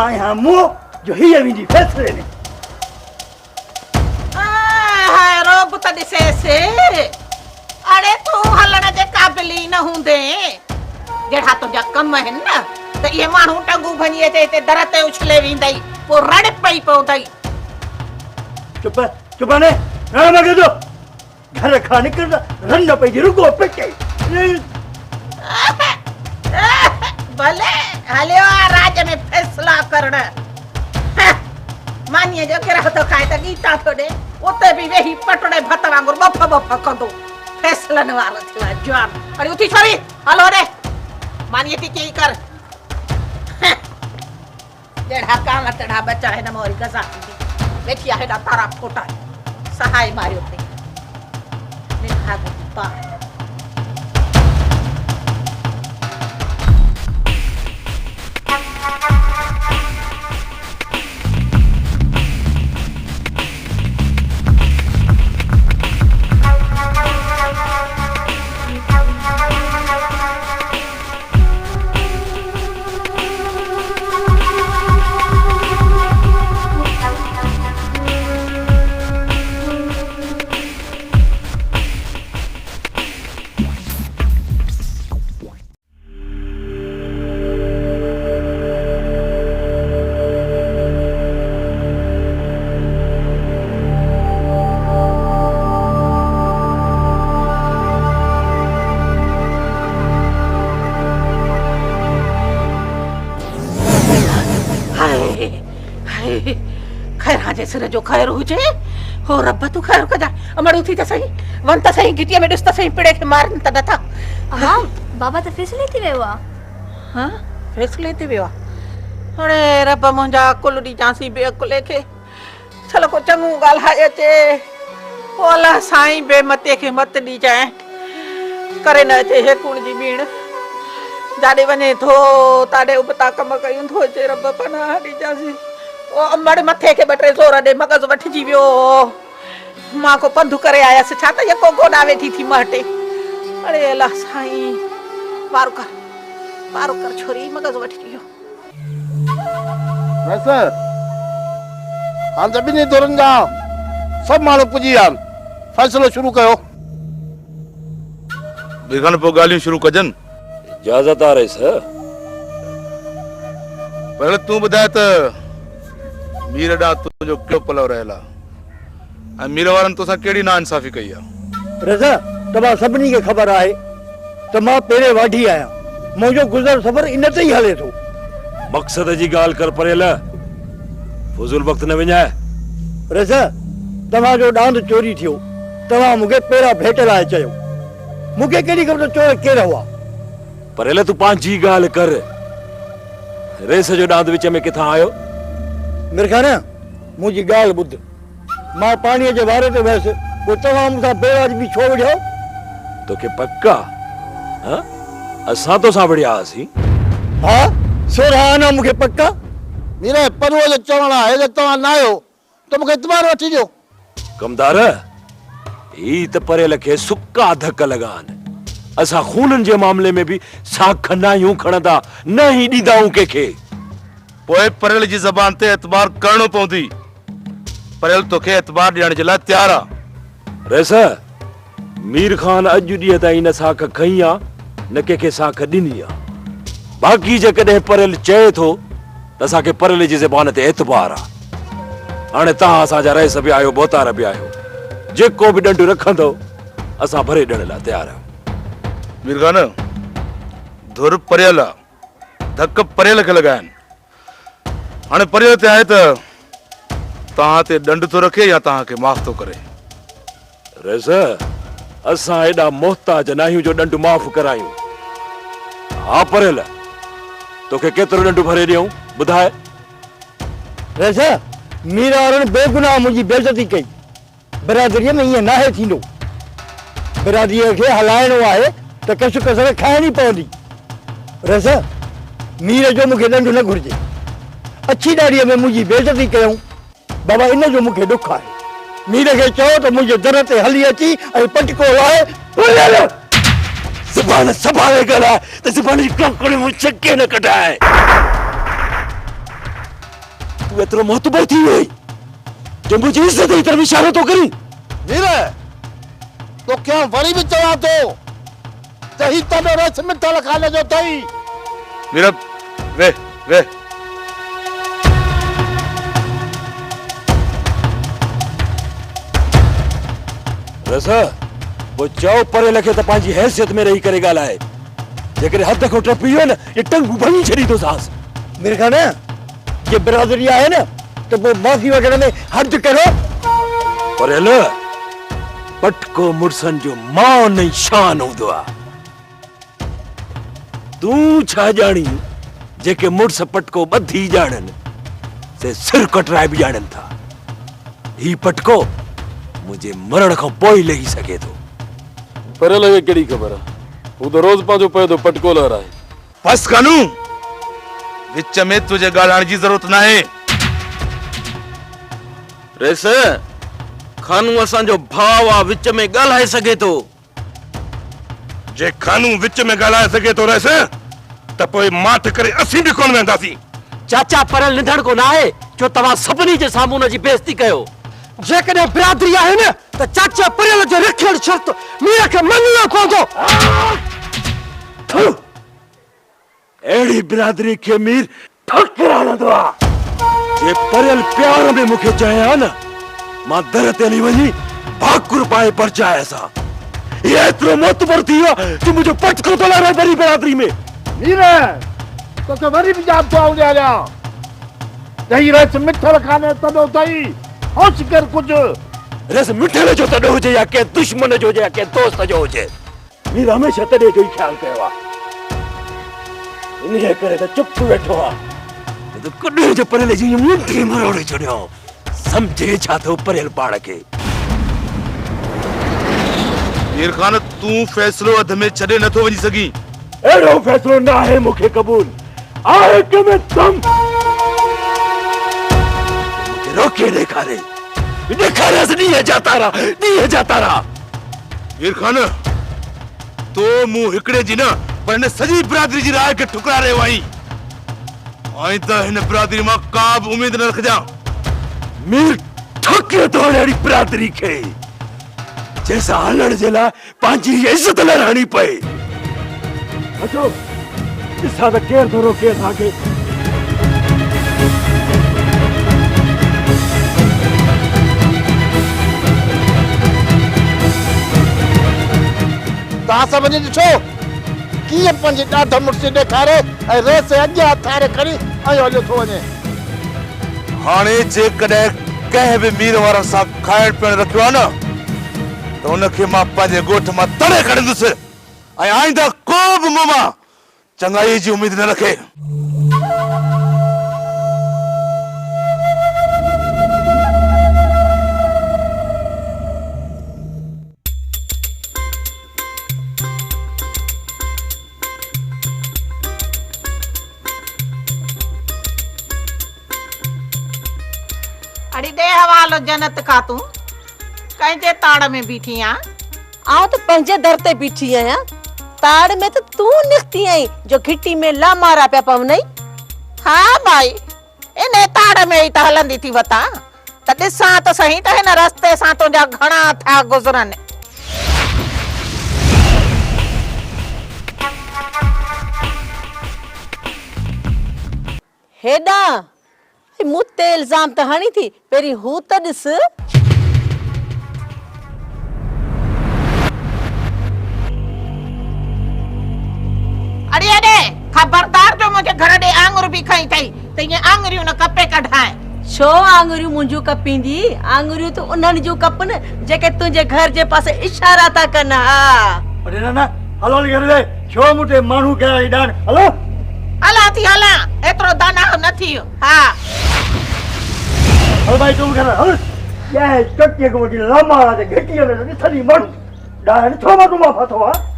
आया मुंह जो ही अभी फैसले ने हाय रोब त दिसे से अरे तू हलण जे काबिल ही न हुंदे जेड़ा तुझा कम है ना त ये मानू टंगू भनिए ते दर ते उछले विंदई वो रड़ पई पौंदई चुप चुप ने रण मगे दो घर खा निकल रन पे रुको पेटे भले हलियो राज में फैसला करना मानिए जो केरा तो खाए त गीता थोड़े ओते भी वेही पटड़े भत वांगुर बफ बफ कंदो फैसलन वाला थिला जान अरे उठी छोरी हलो रे मानिए थी की कर जेड़ा काला तड़ा बच्चा है न मोरी गसा बैठी है दा तारा फोटा सहाय मारियो ते निखा पा खैर हाँ जैसे जो खैर हो जे हो रब्बा तू खैर कजा अमड़ उठी त सही वन त सही गिटिया में दुस्त सही पिड़े के मारन त दथा हां बाबा त फैसले थी वेवा हां फैसले थी वेवा अरे रब्बा मुंजा कुलडी जासी बेकुले के चलो को चंगू गाल हाए चे ओला साईं बेमते के मत दी जाए करे न चे हे कुण जी बीण जाडे वने थो ताडे उपता कम कयूं थो चे रब्बा पना दी जासी ओ अमड़ मथे के बटरे जोर दे मगज वठ जी वियो मां को पंधु करे आया से छा त ये को गोडा वेठी थी महटे अरे अल्लाह साईं पार कर छोरी मगज वठ जियो बस हां जब नहीं दोरंगा सब मालो पुजी यार फैसलो शुरू कयो बिगन पो गालियों शुरू कजन इजाजत आ रही सर पहले तू बुधाए त मीर डा तुझो क्यों पलो रहला मीर वारन तो सा केड़ी ना इंसाफी कई आ रजा तबा सबनी के खबर आए त मां पेरे वाढी आया मुझो गुजर सफर इन ते ही हले थो मकसद जी गाल कर परेला फुजुल वक्त न विञाए रजा तवा जो डांद चोरी थियो तवा मुके पेरा भेट लाए चयो मुके केडी खबर चोर केर हुआ परेला तू पांची गाल कर रेस जो डांद विच में किथा आयो मिरखाना मुजी गाल बुध मां पानी जे बारे ते वैसे वो तवा मुसा बेवाज भी छो वियो तो के पक्का हां असा तो साबड़िया सी हां सोराना मुके पक्का मेरे परवो जो चवणा है जे तवा ना आयो तो मुके इतबार वठी दियो कमदार ई त परेल के सुक्का धक लगान असा खूनन जे मामले में भी साख ना यूं खणदा न ही दीदाऊ के पोए परेल जी जबान ते एतबार करणो पौंदी परेल तो के एतबार दियण जे ला तैयार आ रेसा मीर खान अजु दी ताई न साख खईया न के साख दिनी आ बाकी जे कदे परेल चए थो तसा के परेल जी जबान ते एतबार आ हाने ता असा जा रेस भी आयो बोतार भी आयो जे को भी डंडू रखंदो असा भरे डण ला तैयार आ मीरखान धुर परेल धक परेल के लगान हाने परेल ते आए त तां ते डंड तो रखे या तां के माफ तो करे रेसा असा एडा मोहताज नाहियो जो डंडू माफ करायो हा परेल तो के केतरो डंडू भरे दियो बुधाए रजा मीरा औरन बेगुनाह मुजी बेइज्जती कई बरादरी में ये नाहे थींदो बरादरी के हलाइणो आहे त कश कसर खाइणी पवंदी रजा मीर जो मुखे डंडू न घुर्जे अच्छी दाड़ीअ में मुजी बेइज्जती कयूं बाबा इन जो मुखे दुख आहे मीर के चओ त मुझे दर ते हली अची ऐं पटको लाए जुबान संभाले गला तो जुबान की कंकड़ी मुझ चक्के न कटाए तू एतिरो मोहतबर थी वई जो मुंहिंजी इज़त जी तरफ़ इशारो थो करी। वीर तो क्या वरी भी चवा तो तही तने रस मिठल खाने जो तई मीरा वे वे रसा वो चओ परे लखे त पंहिंजी हैसियत में रही करे ॻाल्हाए, जेकॾहिं हद खां टपी वियो न ये टंगू भंगी छॾी तो सास। मेरे ख्याल है ये बिरादरी आहे न तो वो माफी वगैरह में हद करो। परेल पटको मुड़सन जो मान ऐं शान हूंदो आहे। तूं छा ॼाणी जेके मुड़स पटको ॿधी ॼाणनि से सिर कटराए बि ॼाणनि था। ही पटको मुंहिंजे मरण खां पोइ लही सघे थो। परेल खे कहिड़ी ख़बर आहे, हू त रोज़ पंहिंजो पैदो पटको लहराए। बस कानू विच में तुझे ॻाल्हाइण जी ज़रूरत नाहे। रेस खानू असांजो भाउ आहे, विच में ॻाल्हाए सघे थो। जे खानू विच में ॻाल्हाए सघे थो रहिस त पोइ माठ करे असीं बि कोन वेंदासीं। चाचा परेल निधण को ना है जो तव्हां सभिनी जे साम्हूं हुन जी बेइज़ती कयो। जेकॾहिं बिरादरी आहे न त चाचा परेल जो रखियल शर्त मीर खे मञणो पवंदो। अहिड़ी बिरादरी खे मीर ठोकर हणंदो आहे। जे परेल प्यार में मूंखे चए हा न मां दर ते हली वञी भाकुर पाए परचाए असां। ये एतिरो मोतबर थी वियो जो मुंहिंजो पटको थो लहराए बड़ी बिरादरी में। वीर तो वरी भी जान तो आउंदे आया दही रस मिठल खाने तनो तई होश कर कुछ रस मिठल जो तॾो हुजे या के दुश्मन जो हुजे या के दोस्त जो हुजे, मीर हमेशह तॾे जो ई ख्याल कयो आहे। इन्हीअ करे त चुप वेठो आहे। तो कॾहिं जो परेल जी मुंडी मरोड़े छॾियो। समझे छा थो परेल पाण खे। मीर खान तूं फ़ैसिलो अध में छॾे नथो वञी सघीं। अहिड़ो फ़ैसिलो न आहे मूंखे क़बूल आहे कि में तुम मूंखे रोके ॾेखारे ॾींहं जाता रहा। मीर खान तो मूं हिकिड़े जी न पर हिन सॼी बिरादरी जी राय खे ठुकराए रहियो आहीं। ऐं त हिन बिरादरी मां का बि उमेद न रखजां। मीर ठोकियो थो अहिड़ी बिरादरी खे जंहिंसां हलण जे लाइ पंहिंजी इज़त लड़ाइणी पए। अचो ॾिसां त केरु थो रोके असांखे। तव्हां सभिनी ॾिठो कीअं पंहिंजे ॾाढ मुड़िस ॾेखारे ऐं रेस अॻियां हथारे खणी ऐं हलियो थो वञे। हाणे जेकॾहिं कंहिं बि मीर वारनि सां खाइण पीअण रखियो आहे न त हुनखे मां पंहिंजे ॻोठ मां तड़े खणंदुसि ऐं आईंदा को बि मूं मां चङाई जी उमेद न रखे। अड़ी दे हवालो जन्नत का तू कंहिंजे ताड़ में बीठी आ? आऊं तो पंहिंजे दर ते बीठी आहियां। ताड़ में तो तू निकती आई जो घिटी में ला मारा पिया पवनई। हाँ भाई इने ताड़ में ही त हलंदी थी वता त ॾिसां त सही त हिन रस्ते सां तुंहिंजा घणा था गुज़रनि। हेॾा मूं ते इल्ज़ाम त हणी थी, पहिरीं हू त ॾिस। अड़ी अड़े खबरदार जो मुंहिंजे घर ॾे आङुर बि खई अथई त ईअं आङुरियूं न कपे कढाए। छो आङुरियूं मुंहिंजूं कपींदी? आङुरियूं तो उन्हनि जूं कपनि जेके तुंहिंजे घर जे पासे इशारा था कनि। हा अरे ना हलो घर दे छो मुटे माण्हू कया ईडान हलो हला थी हला एतिरो दाना न थियो। हा हल भाई तुम घर हल क्या है चक्के को वठी लामा दे घटी में ॾिसणी माण्हू ॾाढा छो माण्हू मां फाथो आहे।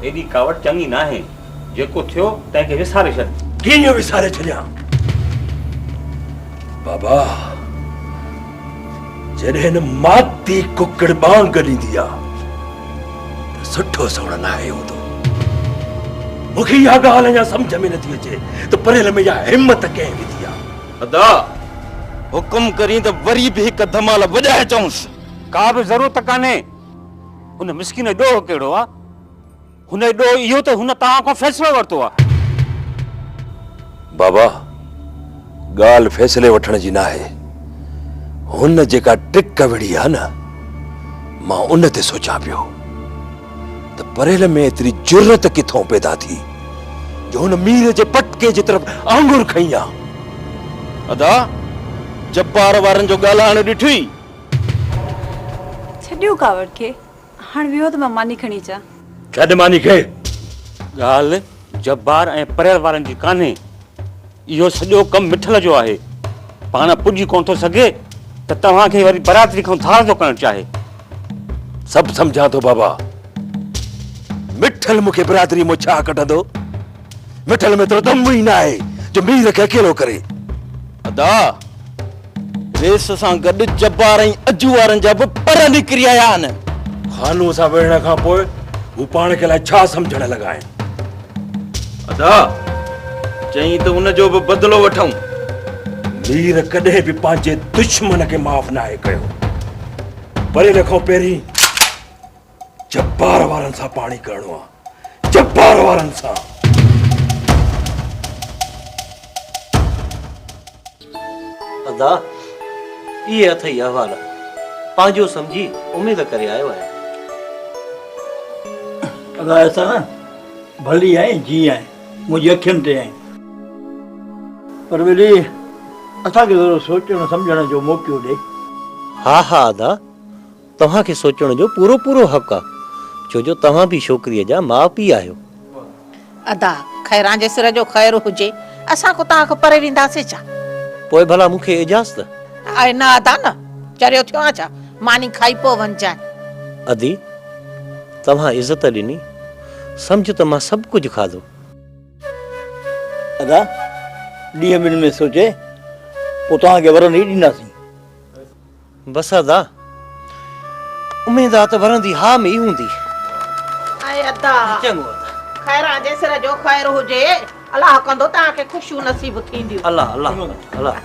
एडी कावड़ चंगी ना है जेको थियो तंहिंखे विसारे छॾ। कीअं विसारे छॾियां? बाबा जॾहिं न माती कुकड़ बांग ॾींदी आहे त सुठो सवण न आहे हूंदो। मूंखे इहा ॻाल्हि अञा सम्झ में नथी अचे त परेल में इहा हिमत कंहिं विधी आहे। अदा हुकुम करी त वरी बि हिकु धमाल वॼाए चऊंसि। का बि ज़रूरत कान्हे। हुन मिस्किन जो ॾोह कहिड़ो आहे? हुन जो ॾोह इहो त हुन तव्हां खां फ़ैसिलो वरितो आहे। बाबा ॻाल्हि फ़ैसिले वठण जी न आहे। हुन जेका टिक विड़ी आहे न, मां उन ते सोचां पियो त परेल में एतिरी जुर्रत किथों पैदा थी जो हुन मीर जे पटके जे तरफ़ आंगुर खई आहे। अदा जब्बार वारनि जो ॻाल्हाइण ॾिठी। छॾियो कावड़ खे, हाणे वियो त मां मानी खणी अचां। छॾ मानी खे। ॻाल्हि जब्बार ऐं परेल वारनि जी कान्हे। इहो सॼो कमु मिठल जो आहे। पाण पुॼी कोन थो सघे त तव्हांखे वरी बरादरी खां धार थो करणु चाहे। सभु सम्झां थो बाबा। मिठल मूंखे बिरादरी मां छा कढंदो? मिठल में तो दम ई न आहे जो मीर खे अकेलो करे। अदा रेस सां गॾु जब्बार ऐं अजू वारनि जा बि पर निकिरी आया आहिनि। खानू सां विढ़ण खां पोइ हू पाण खे लाइ छा सम्झण लॻा आहिनि? अदा चई त उन जो बि बदिलो वठूं। मीर कॾहिं बि पंहिंजे दुश्मन खे माफ़ न आहे कयो। परेल खां पहिरीं जब्बार वारनि सां पाणी करणो आहे। जब्बार वारनि सां। अदा इहे अथई अहवाल। पंहिंजो सम्झी उमेद करे आयो आहे। अदा ऐसा न भली आहे जी आहे मुंहिंजी अखियुनि ते आहे, पर वरी असांखे थोरो सोचण सम्झण जो मौक़ो ॾे। हा हा अदा, तव्हांखे सोचण जो पूरो पूरो हक़ आहे, छो जो तव्हां बि छोकिरीअ जा माउ पीउ आहियो। अदा खैरां जे सिर जो ख़ैर हुजे, असां को तव्हां खां परे वेंदासीं छा? पोइ भला मूंखे इजाज़त। आहे न अदा न, चरियो थियो आहे छा? मानी खाई पोइ वञजांइ। अदी तव्हां इज़त ॾिनी, सम्झ त मां सभु कुझु खाधो। अदा ॾींहं ॿिनि में सोचे पोइ तव्हांखे वरंदी ॾींदासीं। बसि अदा, उमेद आहे त वरंदी हा में ई हूंदी। आहे अदा चङो खैरां जे सिर जो ख़ैर हुजे, अलाह कंदो तव्हांखे ख़ुशियूं नसीब थींदियूं। अल्लाह अल्लाह अल्लाह।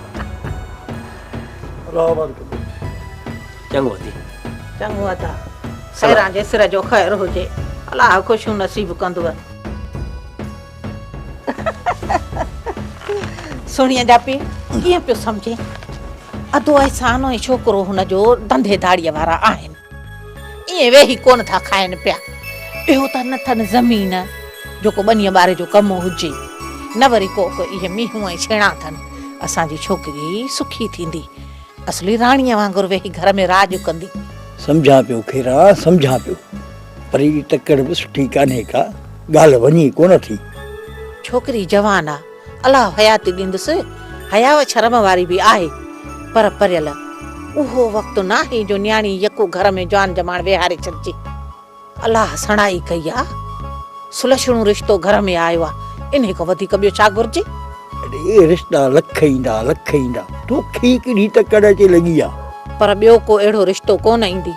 चङो अदी। चङो अदा खैरां जे सिर जो ख़ैर हुजे, अलाह ख़ुशियूं नसीब कंदव। सुणीअ जा पी कीअं पियो सम्झे? अधो एहसानो ऐं छोकिरो हुनजो धंधे धाड़ीअ वारा आहिनि, ईअं वेही कोन था खाइनि पिया। ॿियो त न अथनि ज़मीन जेको ॿनीअ ॿारे जो कमु हुजे, न वरी को इहे मींहूं ऐं छेणा अथनि। असांजी छोकिरी सुखी थींदी, असली राणीअ वांगुरु वेही घर में राज कंदी। सम्झां पियो खैरा, सम्झां पियो, पर ही तकड़ बि सुठी कान्हे का, ॻाल्हि वञी कोन थी। छोकिरी जवान आहे, अलाह हयाती ॾींदुसि, हयाव शर्म वारी बि आहे, पर परियल उहो वक़्तु न आहे जो न्याणी यको घर में जान जमाण वेहारे छॾिजे। अलाह सणाई कई आहे, सुलछणो रिश्तो घर में आयो आहे, इन खां वधीक ॿियो छा घुरिजे? अड़े रिश्ता लख ईंदा, तोखे केॾी तकड़ अचे लॻी आहे। पर ॿियो को अहिड़ो रिश्तो कोन ईंदी,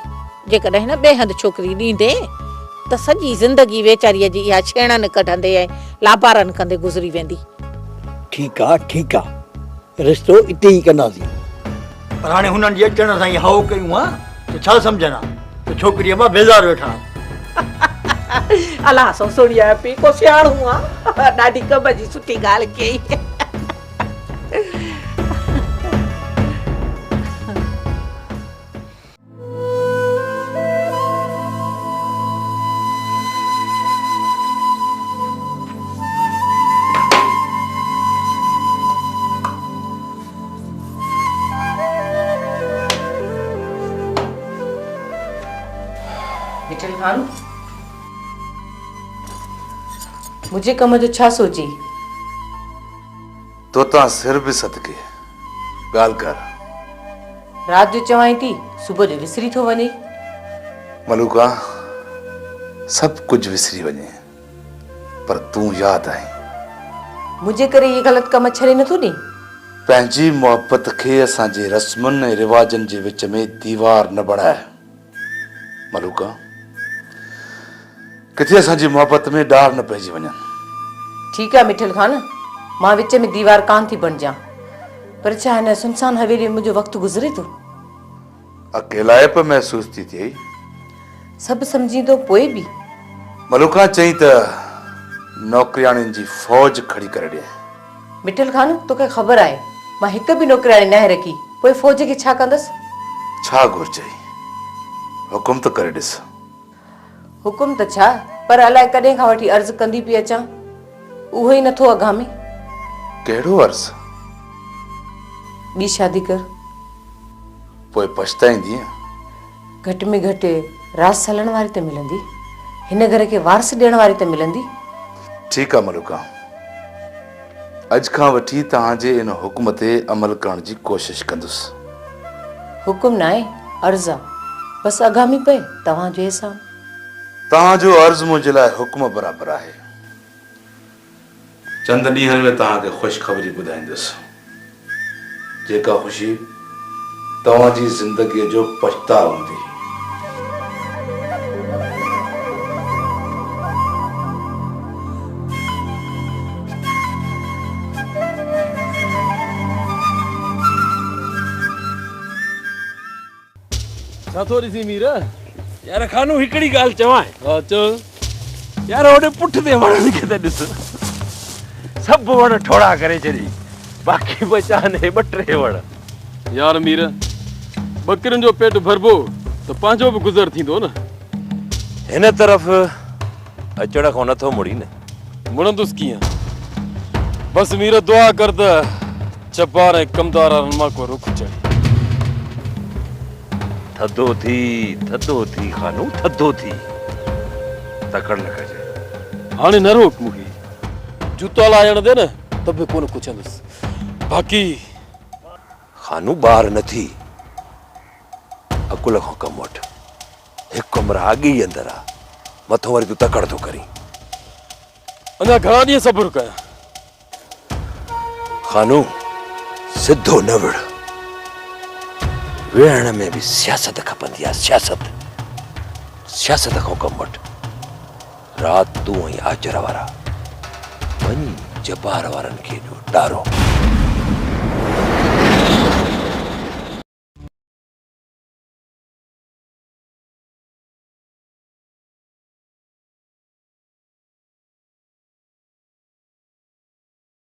जेकॾहिं न ॿिए हंधि छोकिरी ॾींदे त सॼी ज़िंदगी वेचारीअ जी इहा छेणनि कढंदे ऐं लापारनि कंदे गुज़री वेंदी। ठीकु आहे, रिश्तो इते ई कंदासीं, पर हाणे हुननि जे अचण सां ई हाउ कयूं आहे त छा सम्झना त छोकिरीअ मां बेज़ार वेठा। अलाह सो सुणिया पी को सियाणो आहे, ॾाढी कम जी सुठी ॻाल्हि कई। मुझे कम जो छा सोची? तो ता सिर भी सदके गाल कर। रात जो चवाई थी, सुबह जो विसरी थो वञे। मलूका सब कुछ विसरी वञे, पर तू याद आई। मुझे करे ये गलत कम छड़े न तू नी पंहिंजी मोहब्बत खे असांजे रस्मुनि ऐं रिवाजनि जे विच में दीवार न बणाए। मलूका, किथे असांजी मोहब्बत में डार न पइजी वञनि। ठीक है मिठल खान, मां विच में दीवार कान थी बण जा, पर छा हिन सुनसान हवेली में मुंहिंजो वक्त गुज़रे थो। अकेलाइप महसूस थी थिए। सब समझी तो पोए भी मलूका चई त नौकरियाणियुनि जी फौज खड़ी करे ॾिए। मिठल खान, तोखे ख़बर आहे मां हिक भी नौकराणी न रखी, पोइ फौज खे छा कंदसि? छा घुर्जे, हुकुम त करे ॾिस। हुकुम त छा, पर अलाए कॾहिं खां वठी अर्ज़ कंदी पई अचां, उहो ई नथो अघामे। कहिड़ो अर्ज़? ॿी शादी कर। पोइ पछताईंदी? घटि में घटि रास हलण वारी त मिलंदी, हिन घर खे वारस ॾियण वारी त मिलंदी। ठीकु आहे मलूका, अॼु खां वठी तव्हांजे इन हुकुम ते अमल करण जी कोशिश कंदुसि। हुकुम न आहे, अर्ज़ आहे, बसि अघामी पए तव्हांजो एहसान। तव्हांजो अर्ज़ मुंहिंजे लाइ हुकुम बराबरि आहे। चंद ॾींहंनि में तव्हांखे ख़ुशख़बरी ॿुधाईंदुसि, जेका ख़ुशी तव्हांजी ज़िंदगीअ जो पछताउ हूंदी। छा थो ॾिसी मीर? यार खानू हिकिड़ी ॻाल्हि चवां, हा चओ। यार होॾे पुठिते वणनि खे त ॾिस, सभु वण ठोड़ा करे छॾी, बाक़ी बचा ने ॿ टे वण। यार मीर, बकरियुनि जो पेट भरबो त पंहिंजो बि गुज़र थींदो न। हिन तरफ़ अचण खां नथो मुड़ी न। मुड़ंदुसि कीअं? बसि मीर दुआ कर त जब्बार ऐं कमदार वारनि मां को रुख चढ़े। थधो थी खानू, थधो थी, तकड़ न कजे। हाणे न रोक मूंखे, जूता लाहिण दे न त बि कोन कुछंदुसि। बाक़ी खानू ॿार न थी, अकुल खां कमु वठ। हिकु कमरा अॻे ई अंदरि आहे, मथो वरी तूं तकड़ थो करी। अञा घणा ॾींहं सब्र कयां? खानू सिधो न विढ़, वेहण में भी सियासत खपंदी आहे। सियासत खां कमु वठ। रात तूं ऐं आचर वारा वञी जबार वारनि खे ॾियो डारो।